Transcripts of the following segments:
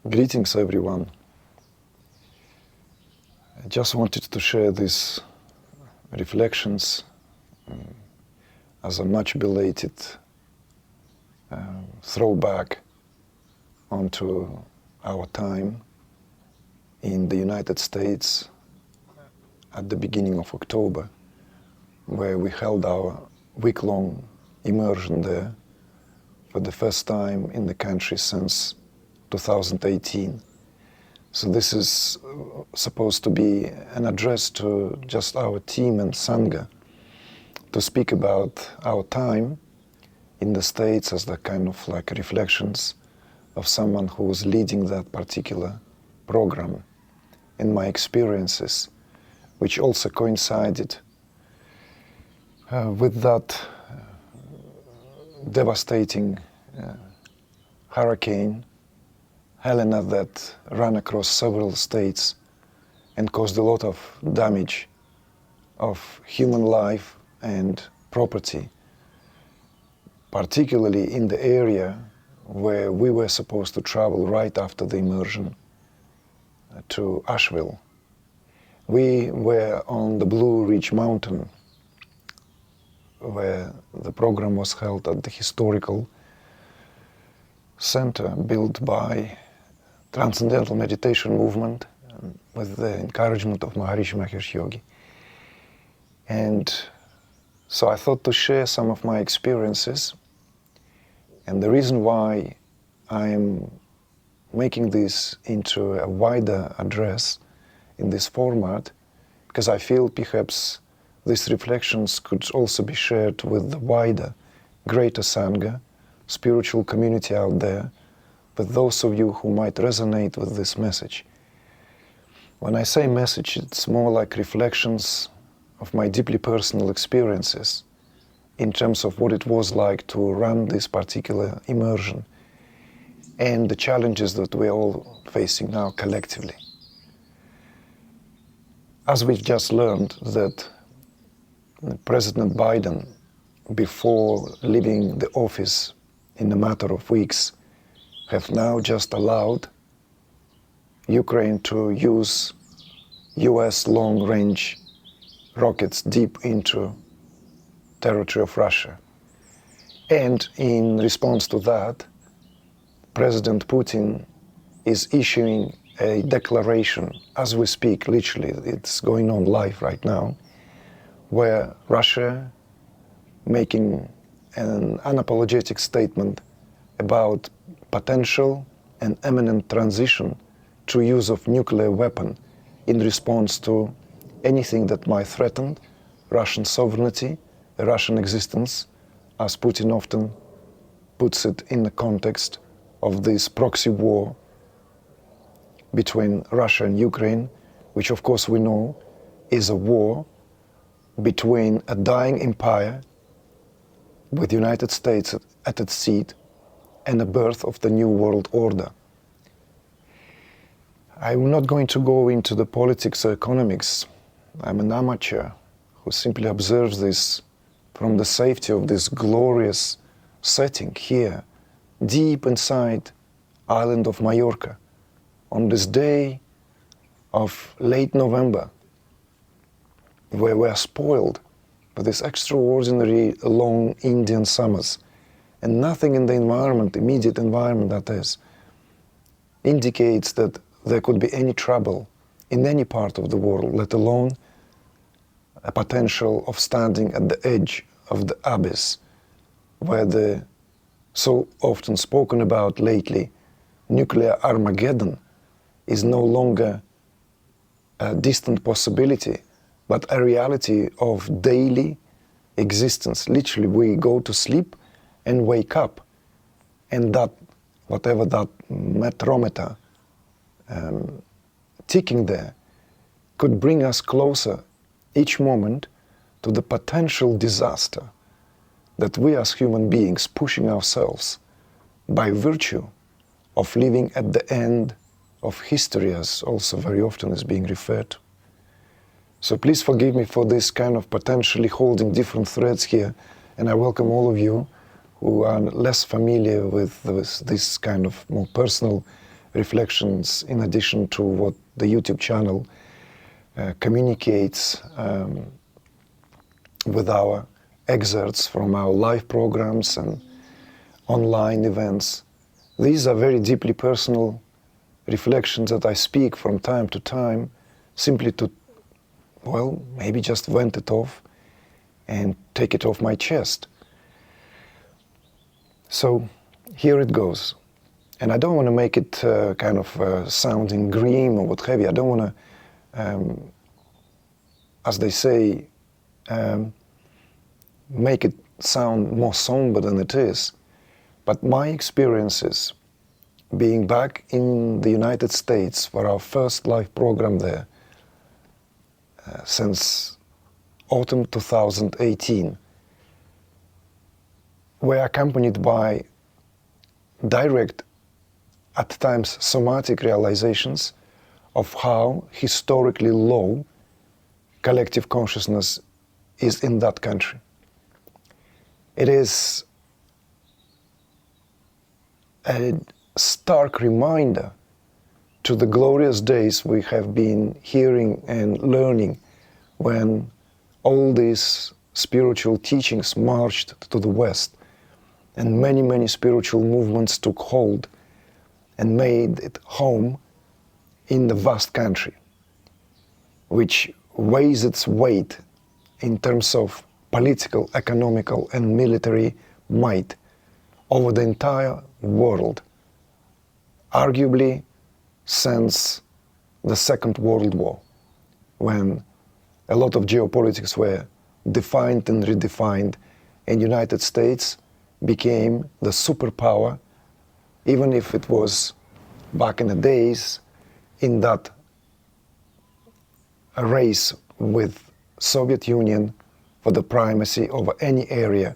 Greetings, everyone. I just wanted to share these reflections as a much belated throwback onto our time in the United States at the beginning of October, where we held our week-long immersion there for the first time in the country since 2018. So this is supposed to be an address to just our team and Sangha to speak about our time in the States as the kind of like reflections of someone who was leading that particular program and my experiences, which also coincided with that devastating hurricane Helena that ran across several states and caused a lot of damage of human life and property, particularly in the area where we were supposed to travel right after the immersion to Asheville. We were on the Blue Ridge Mountain, where the program was held at the historical center built by Transcendental Meditation Movement with the encouragement of Maharishi Mahesh Yogi. And so I thought to share some of my experiences, and the reason why I am making this into a wider address in this format, because I feel perhaps these reflections could also be shared with the wider, greater Sangha, spiritual community out there, with those of you who might resonate with this message. When I say message, it's more like reflections of my deeply personal experiences in terms of what it was like to run this particular immersion and the challenges that we're all facing now collectively. As we've just learned that President Biden, before leaving the office in a matter of weeks, have now just allowed Ukraine to use US long-range rockets deep into territory of Russia. And in response to that, President Putin is issuing a declaration as we speak, literally, it's going on live right now, where Russia making an unapologetic statement about potential and imminent transition to use of nuclear weapon in response to anything that might threaten Russian sovereignty, Russian existence, as Putin often puts it in the context of this proxy war between Russia and Ukraine, which of course we know is a war between a dying empire with the United States at its seat and the birth of the New World Order. I'm not going to go into the politics or economics. I'm an amateur who simply observes this from the safety of this glorious setting here, deep inside island of Mallorca, on this day of late November, where we are spoiled by this extraordinary long Indian summers, and nothing in the environment, immediate environment that is, indicates that there could be any trouble in any part of the world, let alone a potential of standing at the edge of the abyss, where the so often spoken about lately nuclear Armageddon is no longer a distant possibility, but a reality of daily existence. Literally, we go to sleep and wake up, and that, whatever that metrometer ticking there, could bring us closer each moment to the potential disaster that we as human beings pushing ourselves by virtue of living at the end of history, as also very often is being referred to. So please forgive me for this kind of potentially holding different threads here, and I welcome all of you who are less familiar with this kind of more personal reflections in addition to what the YouTube channel communicates with our excerpts from our live programs and online events. These are very deeply personal reflections that I speak from time to time, simply to, well, maybe just vent it off and take it off my chest. So here it goes. And I don't want to make it kind of sounding grim or what have you. I don't want to, as they say, make it sound more somber than it is. But my experiences being back in the United States for our first live program there since autumn 2018 were accompanied by direct, at times somatic realizations of how historically low collective consciousness is in that country. It is a stark reminder to the glorious days we have been hearing and learning when all these spiritual teachings marched to the West and many, many spiritual movements took hold and made it home in the vast country, which weighs its weight in terms of political, economical, and military might over the entire world, arguably since the Second World War, when a lot of geopolitics were defined and redefined, and United States became the superpower, even if it was back in the days in that race with Soviet Union for the primacy over any area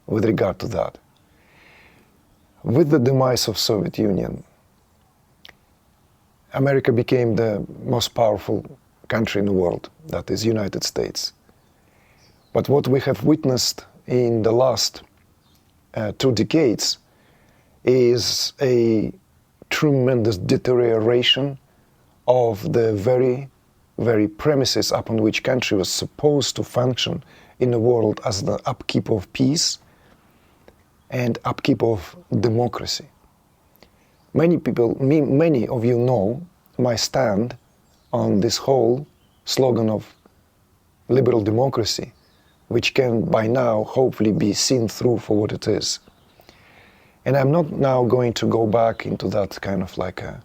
with regard to that. With the demise of Soviet Union, America became the most powerful country in the world, that is United States. But what we have witnessed in the last 2 decades is a tremendous deterioration of the very, very premises upon which country was supposed to function in the world as the upkeep of peace and upkeep of democracy. Many people, many of you know my stand on this whole slogan of liberal democracy, which can by now hopefully be seen through for what it is. And I'm not now going to go back into that kind of like a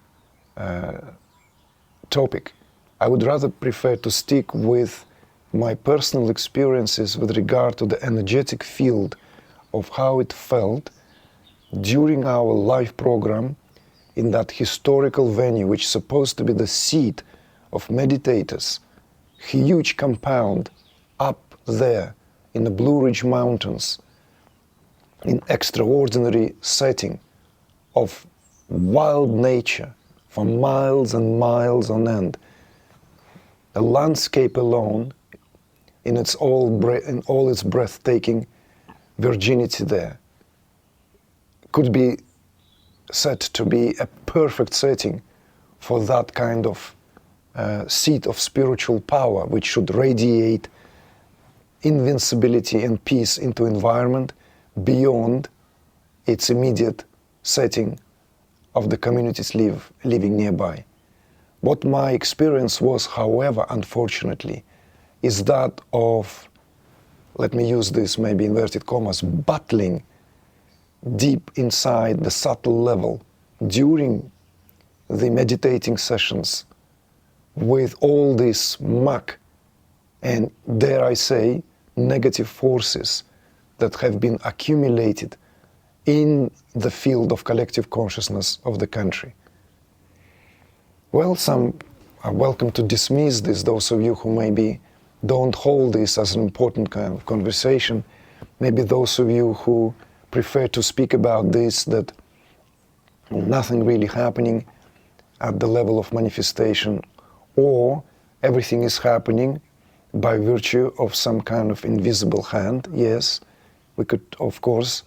topic. I would rather prefer to stick with my personal experiences with regard to the energetic field of how it felt during our live program in that historical venue, which is supposed to be the seat of meditators, huge compound up there in the Blue Ridge Mountains, in extraordinary setting of wild nature for miles and miles on end. The landscape alone, in all its breathtaking virginity there, could be said to be a perfect setting for that kind of seat of spiritual power, which should radiate invincibility and peace into environment beyond its immediate setting of the communities living nearby. What my experience was, however, unfortunately, is that of, let me use this maybe inverted commas, battling deep inside the subtle level during the meditating sessions with all this muck and, dare I say, negative forces that have been accumulated in the field of collective consciousness of the country. Well, some are welcome to dismiss this, those of you who maybe don't hold this as an important kind of conversation, maybe those of you who prefer to speak about this, that nothing really happening at the level of manifestation, or everything is happening by virtue of some kind of invisible hand. Yes, we could, of course,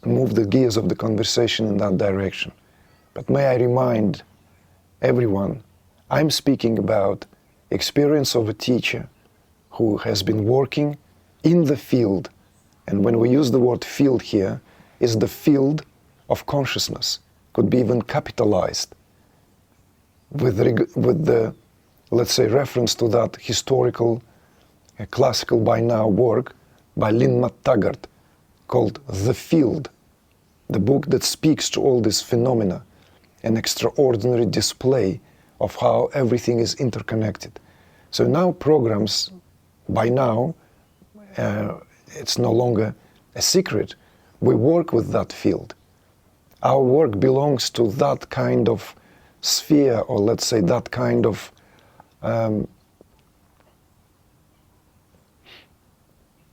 move the gears of the conversation in that direction. But may I remind everyone, I'm speaking about experience of a teacher who has been working in the field. And when we use the word field here, is the field of consciousness, could be even capitalized with the, let's say, reference to that historical, classical by now work by Lynn McTaggart called The Field, the book that speaks to all these phenomena, an extraordinary display of how everything is interconnected. So now programs, by now, it's no longer a secret, we work with that field. Our work belongs to that kind of sphere, or let's say that kind of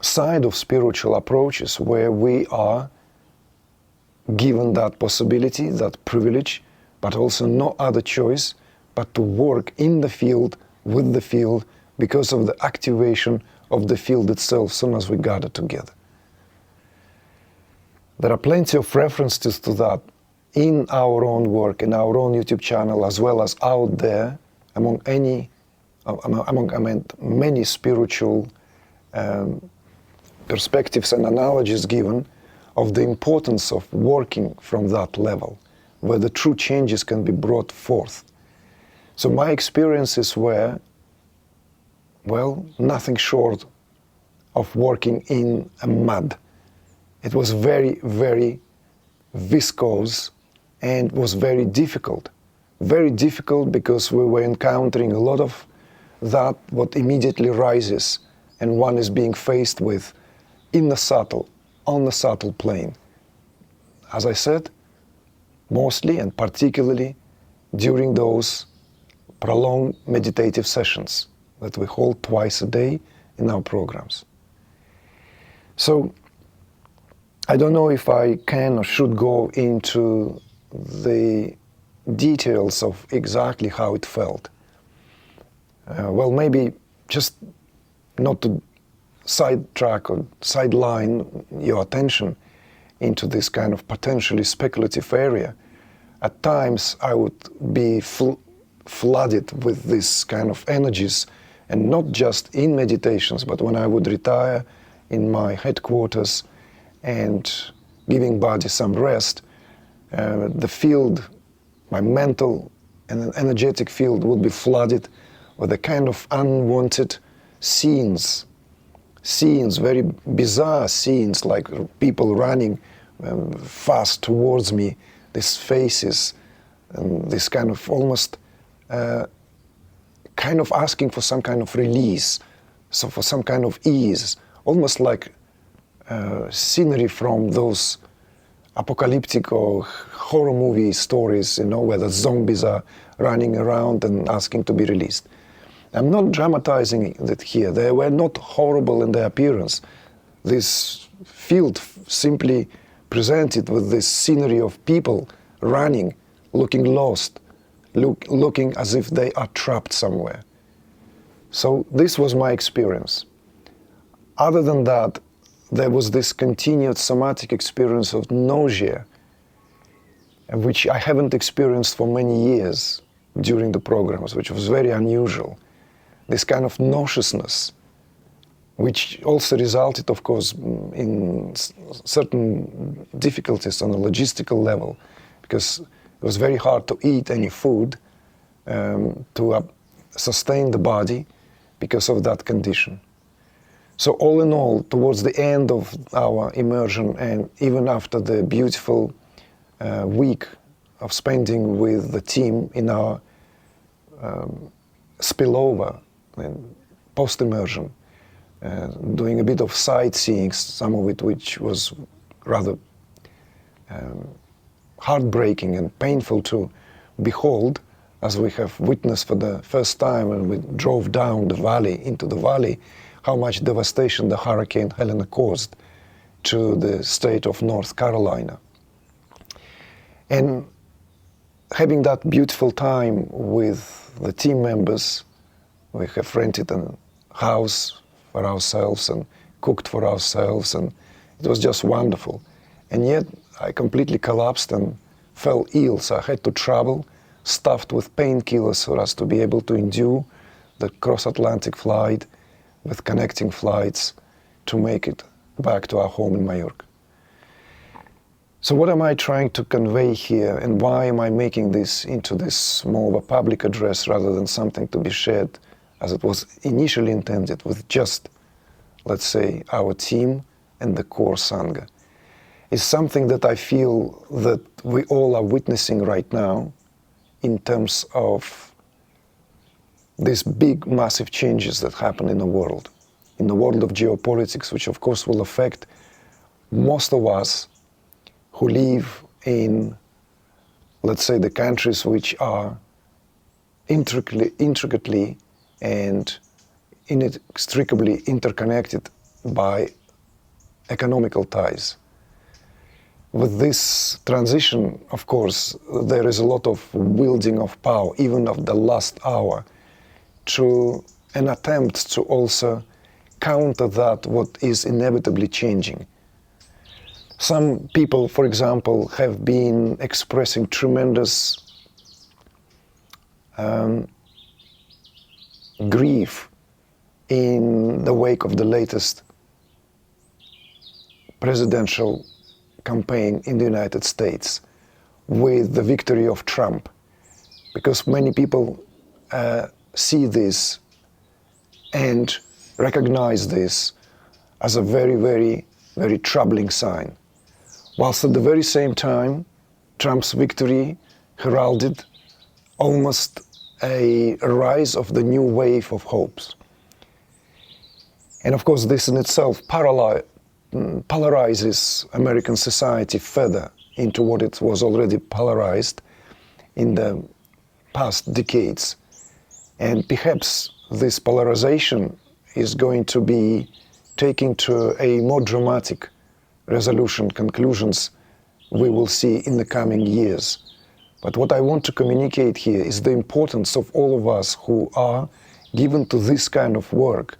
side of spiritual approaches where we are given that possibility, that privilege, but also no other choice but to work in the field, with the field, because of the activation of the field itself as soon as we gather together. There are plenty of references to that in our own work, in our own YouTube channel, as well as out there among many spiritual perspectives and analogies given of the importance of working from that level, where the true changes can be brought forth. So my experiences were, well, nothing short of working in a mud. It was very, very viscous and was very difficult. Very difficult because we were encountering a lot of that what immediately rises and one is being faced with in the subtle, on the subtle plane. As I said, mostly and particularly during those prolonged meditative sessions that we hold twice a day in our programs. So I don't know if I can or should go into the details of exactly how it felt. Well, maybe just not to sidetrack or sideline your attention into this kind of potentially speculative area. At times I would be flooded with this kind of energies, and not just in meditations, but when I would retire in my headquarters and giving body some rest, the field, my mental and energetic field would be flooded with a kind of unwanted scenes, very bizarre scenes, like people running fast towards me, these faces, and this kind of almost kind of asking for some kind of release, so for some kind of ease, almost like scenery from those apocalyptic or horror movie stories, where the zombies are running around and asking to be released. I'm not dramatizing it here. They were not horrible in their appearance. This field simply presented with this scenery of people running, looking lost, looking as if they are trapped somewhere. So this was my experience. Other than that, there was this continued somatic experience of nausea, which I haven't experienced for many years during the programs, which was very unusual. This kind of nauseousness, which also resulted, of course, in certain difficulties on a logistical level, because it was very hard to eat any food to sustain the body because of that condition. So all in all, towards the end of our immersion and even after the beautiful week of spending with the team in our spillover and post-immersion, doing a bit of sightseeing, some of it which was rather heartbreaking and painful to behold, as we have witnessed for the first time when we drove down the valley, into the valley, how much devastation the Hurricane Helena caused to the state of North Carolina. And having that beautiful time with the team members, we have rented a house for ourselves and cooked for ourselves, and it was just wonderful. And yet I completely collapsed and fell ill, so I had to travel, stuffed with painkillers for us to be able to endure the cross-Atlantic flight with connecting flights to make it back to our home in Mallorca. So what am I trying to convey here, and why am I making this into this more of a public address rather than something to be shared as it was initially intended with just, let's say, our team and the core Sangha? Is something that I feel that we all are witnessing right now in terms of these big, massive changes that happen in the world of geopolitics, which of course will affect most of us who live in, let's say, the countries which are intricately and inextricably interconnected by economical ties. With this transition, of course, there is a lot of wielding of power, even of the last hour, to an attempt to also counter that what is inevitably changing. Some people, for example, have been expressing tremendous grief in the wake of the latest presidential campaign in the United States with the victory of Trump, because many people see this and recognize this as a very, very, very troubling sign. Whilst at the very same time, Trump's victory heralded almost a rise of the new wave of hopes. And of course, this in itself polarizes American society further into what it was already polarized in the past decades. And perhaps this polarization is going to be taking to a more dramatic resolution, conclusions we will see in the coming years. But what I want to communicate here is the importance of all of us who are given to this kind of work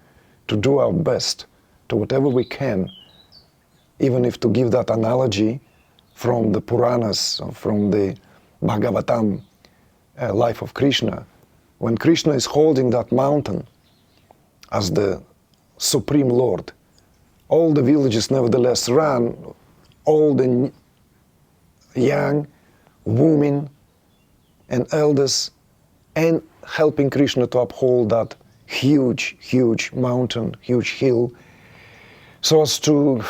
to do our best, to whatever we can, even if to give that analogy from the Puranas, from the Bhagavatam, life of Krishna. When Krishna is holding that mountain as the Supreme Lord, all the villages nevertheless run, all the young, women and elders, and helping Krishna to uphold that huge, huge mountain, huge hill, so as to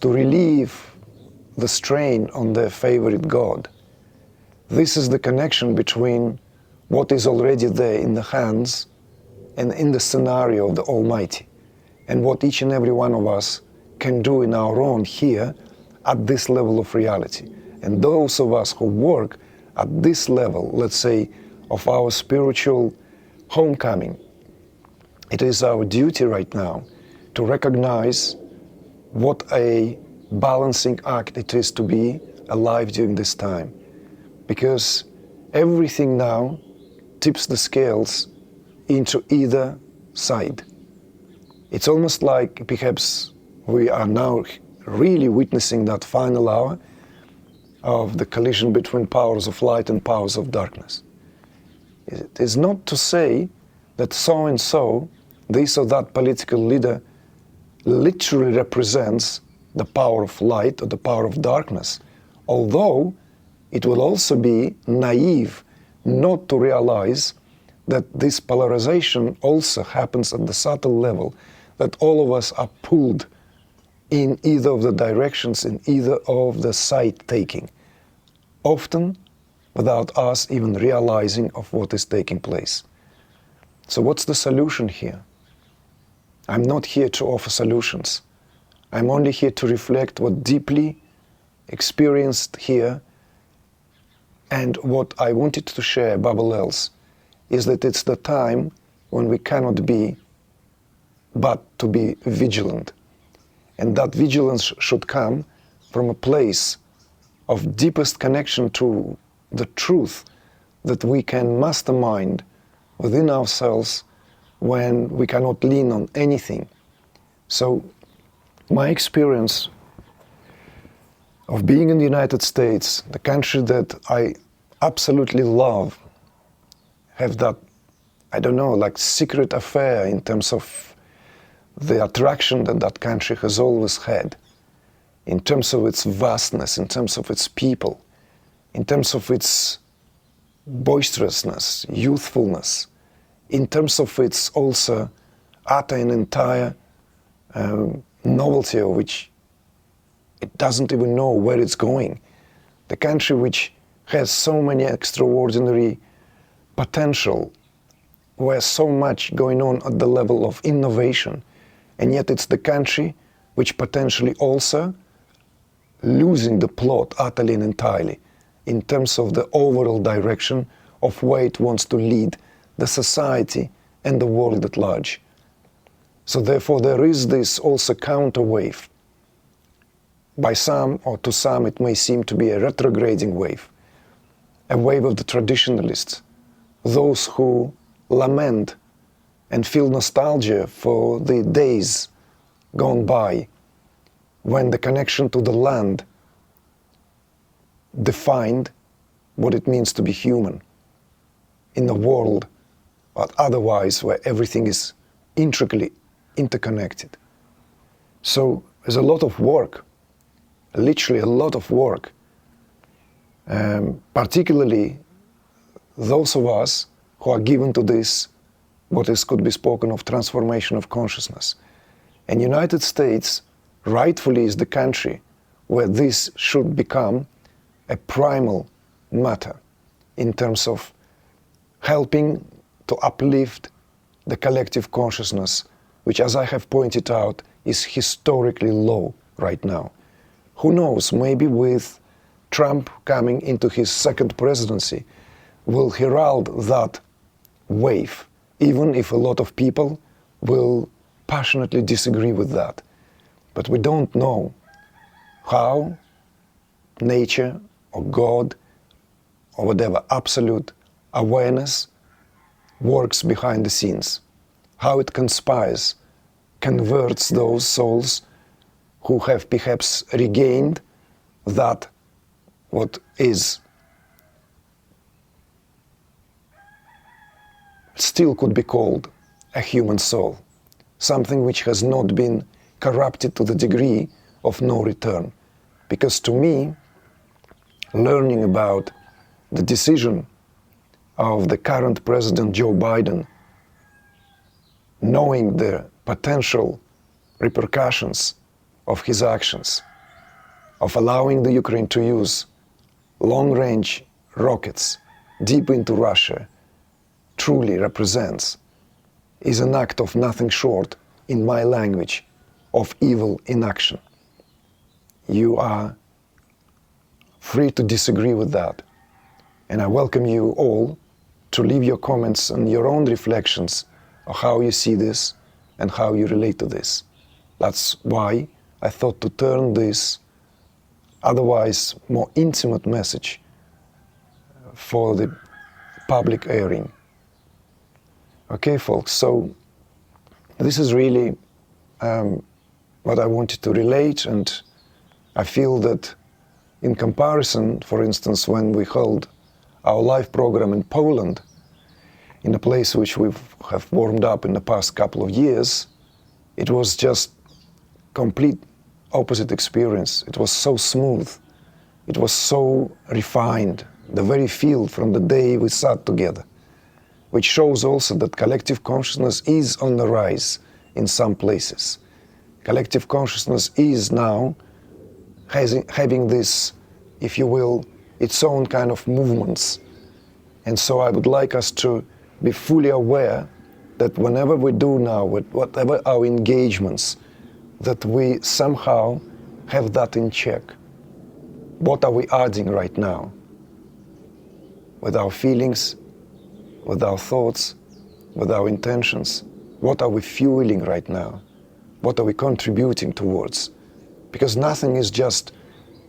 relieve the strain on their favorite god. This is the connection between what is already there in the hands and in the scenario of the Almighty, and what each and every one of us can do in our own here at this level of reality. And those of us who work at this level, let's say, of our spiritual homecoming, it is our duty right now to recognize what a balancing act it is to be alive during this time. Because everything now tips the scales into either side. It's almost like perhaps we are now really witnessing that final hour of the collision between powers of light and powers of darkness. It is not to say that so-and-so, this or that political leader, literally represents the power of light or the power of darkness, although it will also be naive not to realize that this polarization also happens at the subtle level, that all of us are pulled in either of the directions, in either of the side taking, often without us even realizing of what is taking place. So what's the solution here? I'm not here to offer solutions. I'm only here to reflect what deeply experienced here, and what I wanted to share above all else is that it's the time when we cannot be but to be vigilant. And that vigilance should come from a place of deepest connection to the truth that we can mastermind within ourselves when we cannot lean on anything. So my experience of being in the United States, the country that I absolutely love, have that, I don't know, like secret affair in terms of the attraction that that country has always had, in terms of its vastness, in terms of its people, in terms of its boisterousness, youthfulness, in terms of its also utter and entire novelty, of which it doesn't even know where it's going. The country which has so many extraordinary potential, where so much going on at the level of innovation, and yet it's the country which potentially also losing the plot utterly and entirely in terms of the overall direction of where it wants to lead the society and the world at large. So therefore there is this also counter wave. By some, or to some, it may seem to be a retrograding wave, a wave of the traditionalists, those who lament and feel nostalgia for the days gone by when the connection to the land defined what it means to be human in a world, but otherwise where everything is intricately interconnected. So there's a lot of work, literally a lot of work, particularly those of us who are given to this, could be spoken of transformation of consciousness. And United States rightfully is the country where this should become a primal matter in terms of helping to uplift the collective consciousness, which, as I have pointed out, is historically low right now. Who knows, maybe with Trump coming into his second presidency will herald that wave, even if a lot of people will passionately disagree with that. But we don't know how nature or God or whatever absolute awareness works behind the scenes, how it conspires, converts those souls who have perhaps regained that what is still could be called a human soul, something which has not been corrupted to the degree of no return. Because to me, learning about the decision of the current President Joe Biden, knowing the potential repercussions of his actions, of allowing the Ukraine to use long-range rockets deep into Russia, truly represents, is an act of nothing short, in my language, of evil in action. You are free to disagree with that. And I welcome you all to leave your comments and your own reflections of how you see this and how you relate to this. That's why I thought to turn this otherwise more intimate message for the public airing. Okay, folks, so this is really what I wanted to relate, and I feel that in comparison, for instance, when we held our live program in Poland, in a place which we have warmed up in the past couple of years, it was just complete opposite experience. It was so smooth, it was so refined, the very feel from the day we sat together, which shows also that collective consciousness is on the rise in some places. Collective consciousness is now having this, if you will, its own kind of movements. And so I would like us to be fully aware that whenever we do now, with whatever our engagements, that we somehow have that in check. What are we adding right now? With our feelings, with our thoughts, with our intentions, what are we fueling right now? What are we contributing towards? Because nothing is just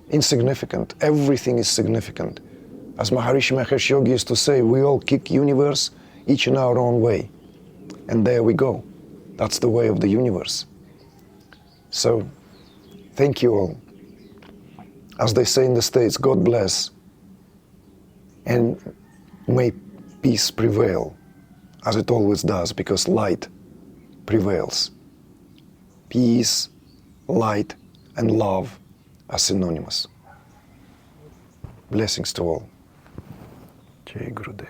insignificant, everything is significant. As Maharishi Mahesh Yogi used to say, we all kick universe, each in our own way. And there we go. That's the way of the universe. So, thank you all. As they say in the States, God bless, and may peace prevail, as it always does, because light prevails. Peace, light, and love are synonymous. Blessings to all. Jai Gurudev.